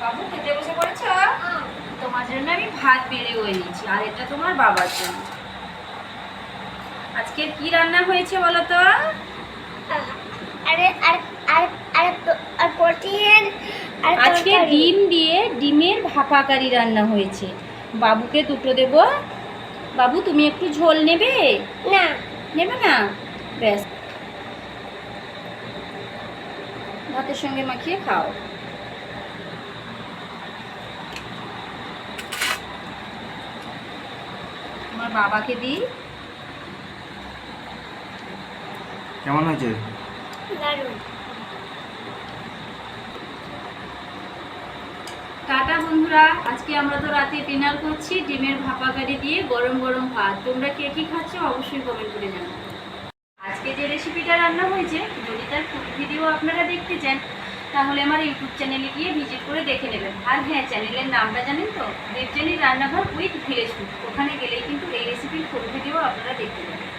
বাবু খেতে বসে পড়েছো? তোমার জন্য আমি ভাত বেড়ে এনেছি, আর এটা তোমার বাবার জন্য। আজকে কি রান্না হয়েছে বলো তো? আরে আর আর আর আর প্রোটিন আর আজকে ডিম দিয়ে ডিমের ভাপা কারি রান্না হয়েছে। বাবুকে দুটো দেব। বাবু তুমি একটু ঝোল নেবে? না নেবে না? ব্যাস, ভাতের সঙ্গে মাখিয়ে খাও। তোমার বাবাকে দিই। কেমন হয়েছে? দারুণ। টাটা বন্ধুরা, আজকে আমরা তো রাতে ডিনার করছি ডিমের ভাপা কারি দিয়ে গরম গরম ভাত। তোমরা কে কি খাচ্ছ অবশ্যই কমেন্ট করে জানাও। আজকে যে রেসিপিটা রান্না হয়েছে, যদি তার ফুল ভিডিও আপনারা দেখতে চান তাহলে আমার ইউটিউব চ্যানেলে গিয়ে ভিজিট করে দেখে নেবেন। আর হ্যাঁ, চ্যানেলের নামটা জানেন তো, দেবযানী রান্নাঘর উইথ ভিলেজ ফুড। ওখানে গেলেই কিন্তু এই রেসিপির ফুল ভিডিও আপনারা দেখতে পাবেন।